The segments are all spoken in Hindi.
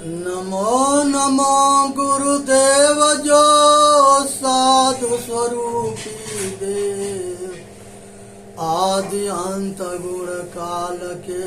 नमो नमो गुरुदेव जो साधु स्वरूपी देव, आदि अंत गुण काल के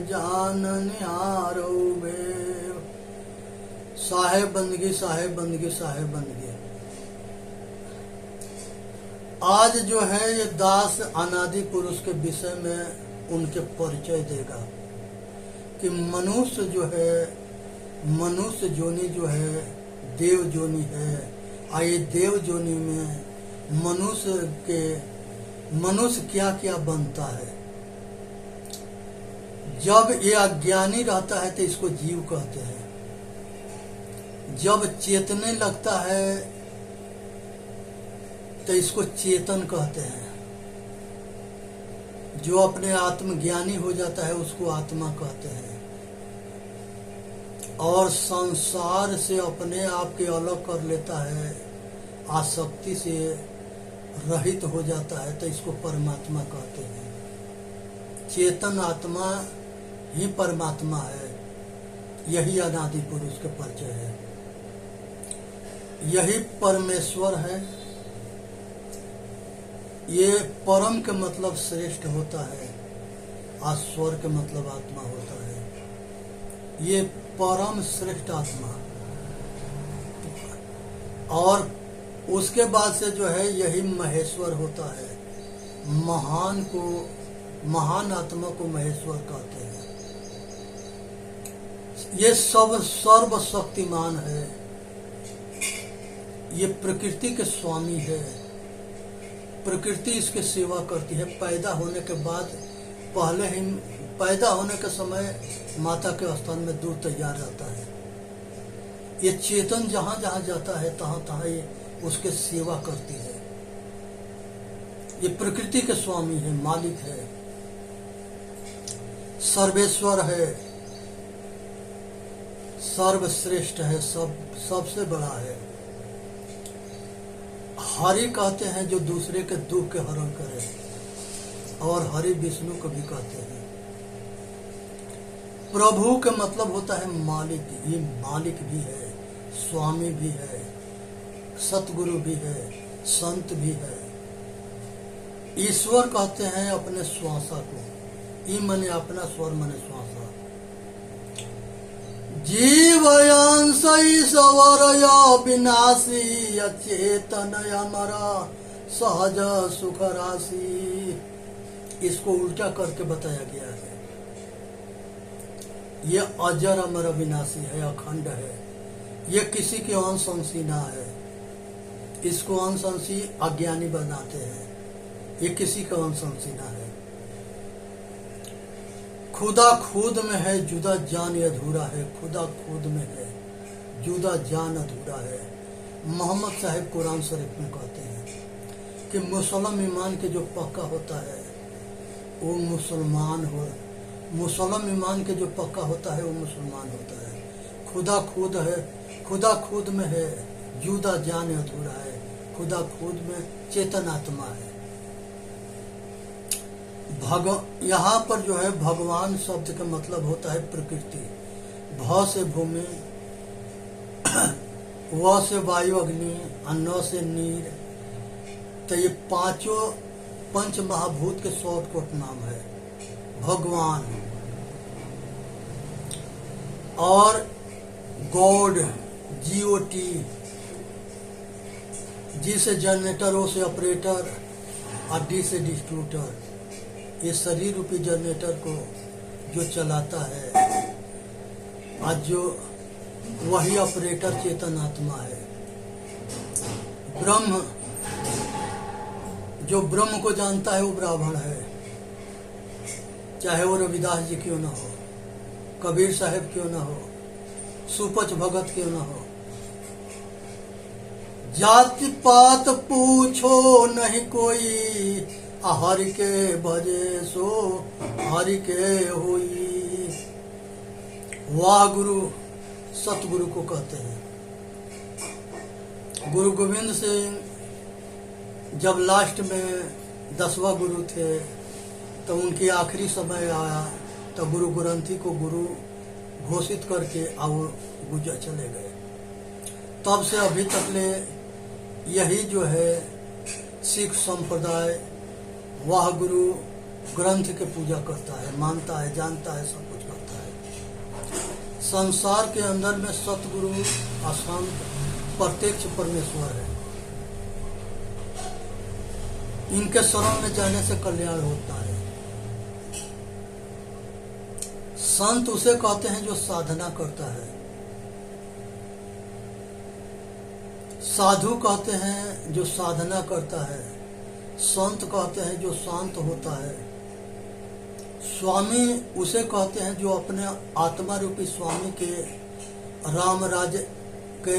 जाननिहारो बेव। साहेब बंदगी, साहेब बंदगी, साहेब बंदगी। आज जो है ये दास अनादि पुरुष के विषय में उनके परिचय देगा कि मनुष्य जो है, मनुष्य जोनि जो है देव जोनि है। आइए देव जोनि में मनुष्य क्या क्या बनता है। जब ये अज्ञानी रहता है तो इसको जीव कहते हैं। जब चेतने लगता है तो इसको चेतन कहते हैं। जो अपने आत्मज्ञानी हो जाता है उसको आत्मा कहते हैं। और संसार से अपने आप के अलग कर लेता है, आसक्ति से रहित हो जाता है तो इसको परमात्मा कहते हैं। चेतन आत्मा ही परमात्मा है। यही अनादि पुरुष के परिचय है। यही परमेश्वर है। ये परम के मतलब श्रेष्ठ होता है, और स्वर के मतलब आत्मा होता है। ये परम श्रेष्ठ आत्मा, और उसके बाद से जो है यही महेश्वर होता है। महान को, महान आत्मा को महेश्वर कहते हैं। ये सब सर्वशक्तिमान है। ये प्रकृति के स्वामी है। प्रकृति इसके सेवा करती है। पैदा होने के बाद, पहले ही पैदा होने के समय माता के स्थान में दूध तैयार रहता है। ये चेतन जहां जहां जाता है तहां तहां ये उसके सेवा करती है। ये प्रकृति के स्वामी है, मालिक है, सर्वेश्वर है, सर्वश्रेष्ठ है, सबसे बड़ा है। हरि कहते हैं जो दूसरे के दुख के हरण करे, और हरि विष्णु को भी कहते हैं। प्रभु का मतलब होता है मालिक। ये मालिक भी है, स्वामी भी है, सतगुरु भी है, संत भी है। ईश्वर कहते हैं अपने श्वासा को। ई मने अपना, स्वर मने श्वासा। जीवयांश ईश्वर विनाशी, अचेतन अमरा सहज सुख राशि। इसको उल्टा करके बताया गया है। ये अजर अमर अविनाशी है, अखंड है। ये किसी के अंश अंशी ना है। इसको अंश अंशी अज्ञानी बनाते हैं। ये किसी का अंश अंशी ना है। खुदा खुद में है, जुदा जान अधूरा है। खुदा खुद में है, जुदा जान अधूरा है। मोहम्मद साहिब कुरान शरीफ में कहते हैं कि मुसलम ईमान के जो पक्का होता है वो मुसलमान हो। मुसलम ईमान के जो पक्का होता है वो मुसलमान होता है। खुदा खुद है, खुदा खुद में है, जुदा जान अधूरा है। खुदा खुद में चेतन आत्मा है। यहाँ पर जो है भगवान शब्द का मतलब होता है प्रकृति। भ से भूमि, व से वायु अग्नि, न से नीर। तो ये पांचों पंच महाभूत के शॉर्टकट नाम है भगवान। और गॉड, GOD, जी से जनरेटर, ओ से ऑपरेटर, और डी से डिस्ट्रीब्यूटर। ये शरीर रूपी जनरेटर को जो चलाता है, आज जो वही ऑपरेटर चेतन आत्मा है। ब्रह्म, जो ब्रह्म को जानता है वो ब्राह्मण है। चाहे वो रविदास जी क्यों ना हो, कबीर साहब क्यों ना हो, सुपच भगत क्यों ना हो। जाति पात पूछो नहीं कोई, हरि के भजे सो हरि के होई। वाह गुरु सतगुरु को कहते हैं। गुरु गोविंद सिंह जब लास्ट में 10वां गुरु थे तो उनकी आखिरी समय आया तो गुरु ग्रंथी को गुरु घोषित करके और गुजर चले गए। तब से अभी तक ले यही जो है सिख संप्रदाय वाह गुरु ग्रंथ के पूजा करता है, मानता है, जानता है, सब कुछ करता है। संसार के अंदर में सतगुरु असंत प्रत्यक्ष परमेश्वर है। इनके शरण में जाने से कल्याण होता है। संत उसे कहते हैं जो साधना करता है, साधु कहते हैं जो साधना करता है, संत कहते हैं जो शांत होता है, स्वामी उसे कहते हैं जो अपने आत्मा रूपी स्वामी के राम राज्य के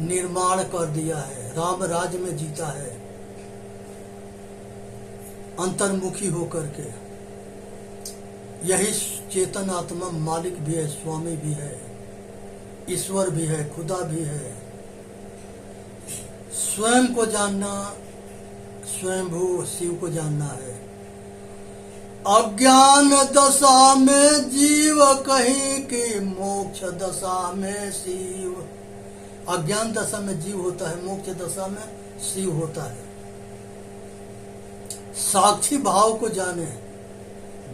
निर्माण कर दिया है, राम राज्य में जीता है अंतर्मुखी होकर के। यही चेतन आत्मा मालिक भी है, स्वामी भी है, ईश्वर भी है, खुदा भी है। स्वयं को जानना, स्वयंभू शिव को जानना है। अज्ञान दशा में जीव कहीं की मोक्ष दशा में शिव। अज्ञान दशा में जीव होता है, मोक्ष दशा में शिव होता है। साक्षी भाव को जाने,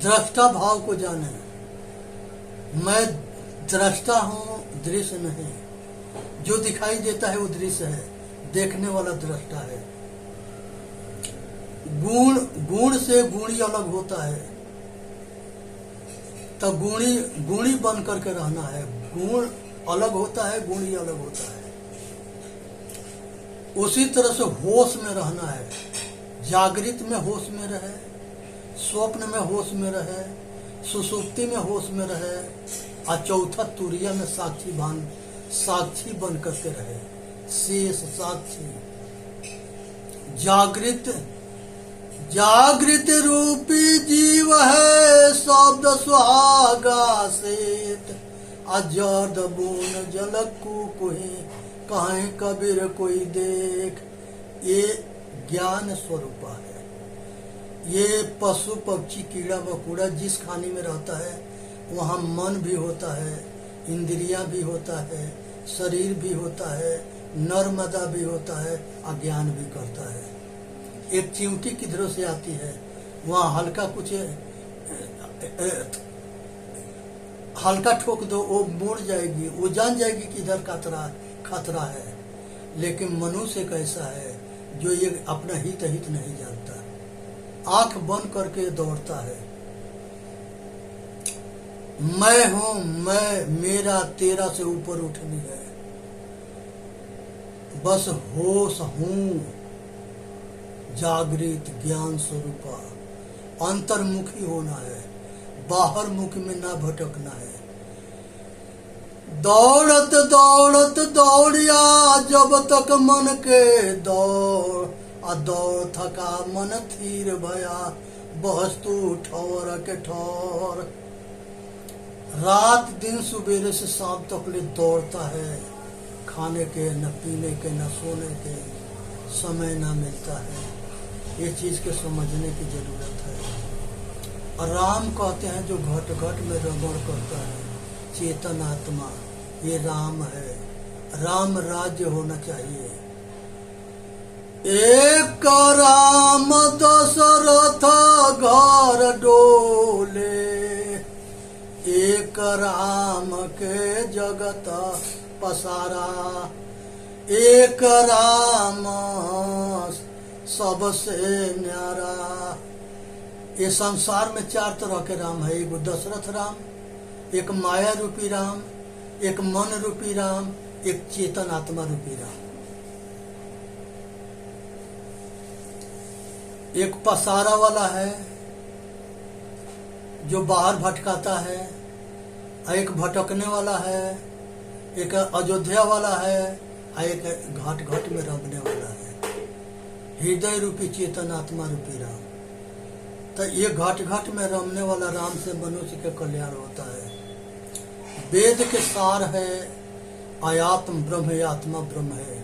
दृष्टा भाव को जाने। मैं दृष्टा हूं, दृश्य नहीं। जो दिखाई देता है वो दृश्य है, देखने वाला दृष्टा है। गुण से गुणी अलग होता है, तब गुणी बन करके रहना है। गुण अलग होता है, गुणी अलग होता है। उसी तरह से होश में रहना है। जागृत में होश में रहे, स्वप्न में होश में रहे, सुसुप्ति में होश में रहे, और चौथा तुरिया में साक्षी बन करके रहे। शेष साक्षी जागृत रूपी जीव है, शब्द सुहागा सेत। अजर्द बून जलकू कोई कहीं कबीर कोई देख। ये ज्ञान स्वरूप है। ये पशु पक्षी कीड़ा मकोड़ा जिस खाने में रहता है वहाँ मन भी होता है, इंद्रियां भी होता है, शरीर भी होता है, नर्मदा भी होता है, अज्ञान भी करता है। एक चिमटी किधरों से आती है, वहाँ हल्का ठोक दो, वो मुड़ जाएगी, वो जान जाएगी कि इधर खतरा है। लेकिन मनुष्य कैसा है जो ये अपना हित नहीं जानता, आंख बंद करके दौड़ता है। मैं हूं, मेरा तेरा से ऊपर उठनी है। बस होश हूं, जागृत ज्ञान स्वरूपा, अंतर्मुखी होना है, बाहर मुख में ना भटकना है। दौड़त दौड़त दौड़िया जब तक मन के दौड़ थका मन थीर भया, वस्तु ठौर के ठौर। रात दिन सुबेरे से शाम तक ले दौड़ता है, खाने के न पीने के न सोने के समय ना मिलता है। ये चीज के समझने की जरूरत है। और राम कहते हैं जो घट घट में रमण करता है, चेतन आत्मा, ये राम है। राम राज्य होना चाहिए। एक राम दशरथ घर डोले, एक राम के जगत पसारा, एक राम सबसे न्यारा। ये संसार में चार तरह के राम है। एक दशरथ राम, एक माया रूपी राम, एक मन रूपी राम, एक चेतन आत्मा रूपी राम। एक पसारा वाला है जो बाहर भटकाता है, एक भटकने वाला है, एक अयोध्या वाला है, एक घाट घाट में रमने वाला है। हृदय रूपी चेतन आत्मा रूपी राम। तो ये घाट घाट में रमने वाला राम से मनुष्य का कल्याण होता है। वेद के सार है आयात्म ब्रह्म है, आत्मा ब्रह्म है।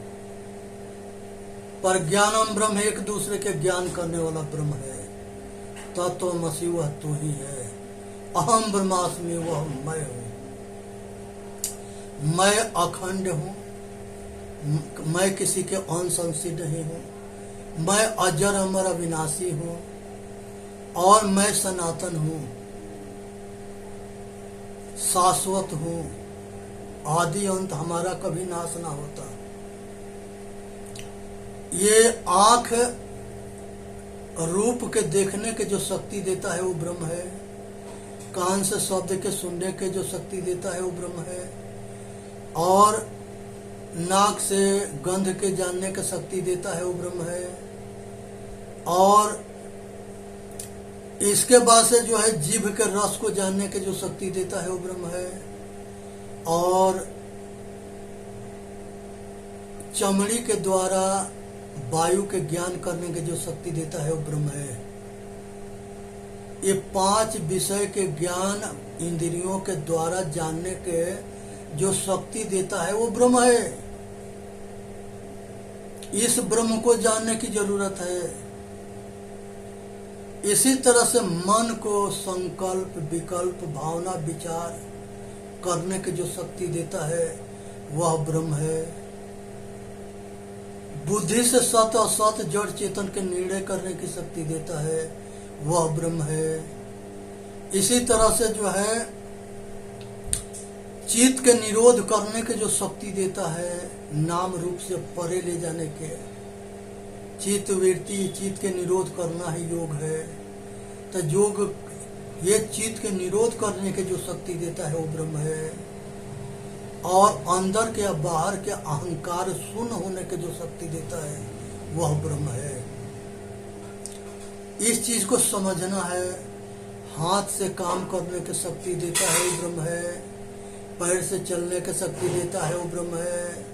पर ज्ञानम ब्रह्म, एक दूसरे के ज्ञान करने वाला ब्रह्म है। तत्वमसि वह तू ही है। अहम ब्रह्मास्मि, वह मैं हूँ। मैं अखंड हूँ, मैं किसी के अंश अंशी नहीं हूँ, मैं अजर अमर अविनाशी हूँ और मैं सनातन हूँ, शाश्वत हूँ, आदि अंत हमारा कभी नाश ना होता। ये आंख रूप के देखने के जो शक्ति देता है वो ब्रह्म है। कान से शब्द के सुनने के जो शक्ति देता है वो ब्रह्म है। और नाक से गंध के जानने की शक्ति देता है वो ब्रह्म है। और इसके बाद से जो है जीभ के रस को जानने के जो शक्ति देता है वो ब्रह्म है। और चमड़ी के द्वारा वायु के ज्ञान करने के जो शक्ति देता है वो ब्रह्म है। ये 5 विषय के ज्ञान इंद्रियों के द्वारा जानने के जो शक्ति देता है वो ब्रह्म है। इस ब्रह्म को जानने की जरूरत है। इसी तरह से मन को संकल्प, विकल्प, भावना, विचार करने की जो शक्ति देता है वह ब्रह्म है। बुद्धि से सत असत जड़ चेतन के निर्णय करने की शक्ति देता है वह ब्रह्म है। इसी तरह से जो है चित्त के निरोध करने के जो शक्ति देता है, नाम रूप से परे ले जाने के, चित्त वृत्ति, चित्त के निरोध करना ही योग है। तो योग ये चित्त के निरोध करने के जो शक्ति देता है वो ब्रह्म है। और अंदर के या बाहर के अहंकार शून्य होने के जो शक्ति देता है वह ब्रह्म है। इस चीज को समझना है। हाथ से काम करने की शक्ति देता है वो ब्रह्म है। पैर से चलने की शक्ति देता है वो ब्रह्म है।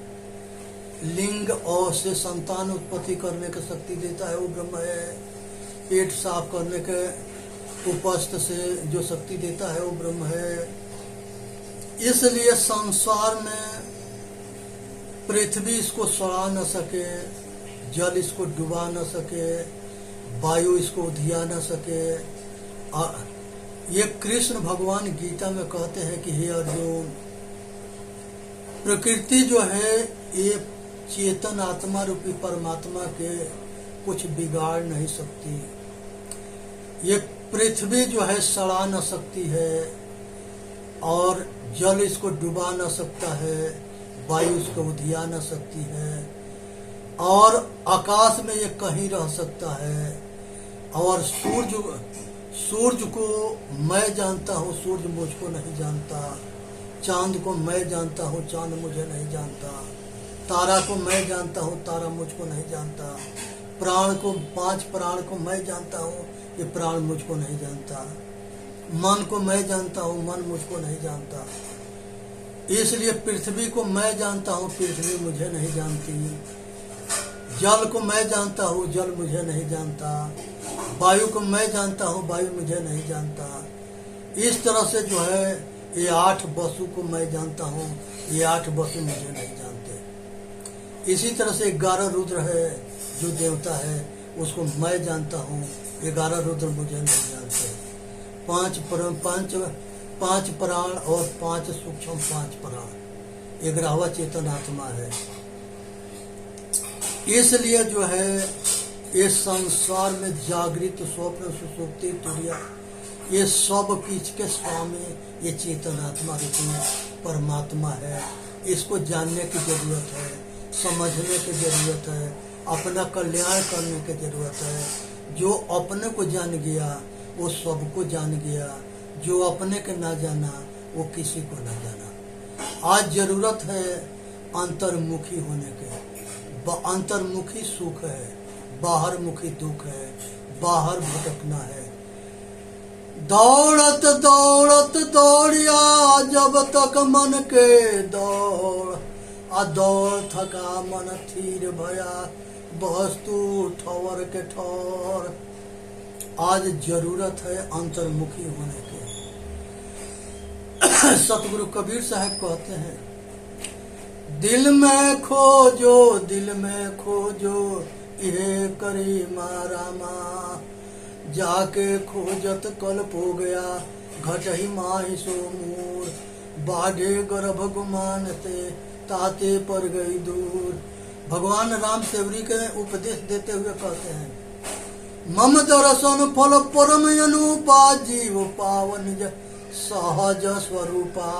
लिंग और से संतान उत्पत्ति करने की शक्ति देता है वो ब्रह्म है। पेट साफ करने के उपस्थ से जो शक्ति देता है वो ब्रह्म है। इसलिए संसार में पृथ्वी इसको सड़ा न सके, जल इसको डुबा न सके, वायु इसको उधिया न सके। ये कृष्ण भगवान गीता में कहते हैं कि हे अर्जुन, प्रकृति जो है ये चेतन आत्मा रूपी परमात्मा के कुछ बिगाड़ नहीं सकती। ये पृथ्वी जो है सड़ा न सकती है और जल इसको डुबा न सकता है, वायु इसको उधिया न सकती है और आकाश में ये कहीं रह सकता है। और सूर्य को मैं जानता हूँ, सूर्य मुझको नहीं जानता। चांद को मैं जानता हूँ, चांद मुझे नहीं जानता। तारा को मैं जानता हूँ, तारा मुझको नहीं जानता। प्राण को, 5 प्राण को मैं जानता हूँ, ये प्राण मुझको नहीं जानता। मन को मैं जानता हूँ, मन मुझको नहीं जानता। इसलिए पृथ्वी को मैं जानता हूँ, पृथ्वी मुझे नहीं जानती। जल को मैं जानता हूँ, जल मुझे नहीं जानता। वायु को मैं जानता हूँ, वायु मुझे नहीं जानता। इस तरह से जो है ये 8 वसु को मैं जानता हूँ, ये 8 वसु मुझे नहीं जानते। इसी तरह से 11 रुद्र है जो देवता है, उसको मैं जानता हूँ, 11 रुद्र मुझे नहीं जानते। 5 प्राण और 5 सूक्ष्म 5 प्राण, 11वां चेतन आत्मा है। इसलिए जो है ये संसार में जागृत, स्वप्न, सुषुप्ति, तुरिया, ये सब किच के स्वामी ये चेतन आत्मा रूपी परमात्मा है। इसको जानने की जरूरत है, समझने की जरूरत है, अपना कल्याण करने की जरूरत है। जो अपने को जान गया वो सबको जान गया, जो अपने के ना जाना वो किसी को ना जाना। आज जरूरत है अंतर्मुखी होने के। अंतर्मुखी सुख है, बाहर मुखी दुख है, बाहर भटकना है। दौड़त दौड़त दौड़िया जब तक मन के दौड़, आ दौड़ थका मन थीर भया, वस्तु ठौर के ठौर। आज जरूरत है अंतर्मुखी होने की। सतगुरु कबीर साहब कहते हैं, दिल में खोजो, दिल में खोजो, ये करी मारा माँ, जाके खोजत कल्प हो गया, घटहि माहि सो मूर, बाढ़े गर्भ गुमानते, ताते पर गई दूर। भगवान राम सेवरी के उपदेश देते हुए कहते हैं, मम दर्शन फल परम अनुपा, जीव पावन निज सहज स्वरूपा।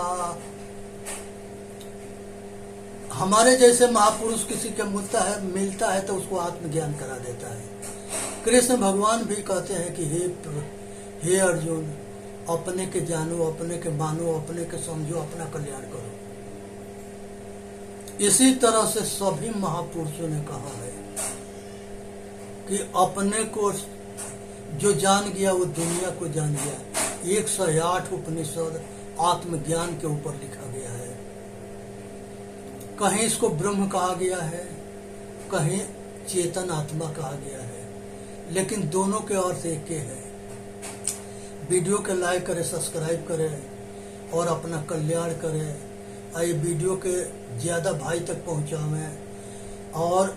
हमारे जैसे महापुरुष किसी के मिलता है तो उसको आत्मज्ञान करा देता है। कृष्ण भगवान भी कहते हैं कि हे अर्जुन, अपने के जानो, अपने के मानो, अपने के समझो, अपना कल्याण करो। इसी तरह से सभी महापुरुषों ने कहा है कि अपने को जो जान गया वो दुनिया को जान गया। 108 उपनिषद आत्मज्ञान के ऊपर लिखा गया है। कहीं इसको ब्रह्म कहा गया है, कहीं चेतन आत्मा कहा गया है, लेकिन दोनों के अर्थ एक ही है। वीडियो के लाइक करें, सब्सक्राइब करें और अपना कल्याण करें। ये वीडियो के ज़्यादा भाई तक पहुँचावें। और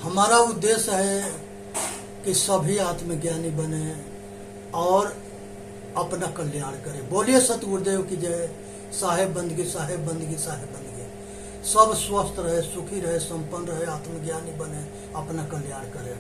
हमारा उद्देश्य है कि सभी आत्मज्ञानी बने और अपना कल्याण करें। बोलिए सतगुरुदेव की जय। साहेब बंदगी, साहेब बंदगी, साहेब बंदगी। सब स्वस्थ रहे, सुखी रहे, संपन्न रहे, आत्मज्ञानी बने, अपना कल्याण करें।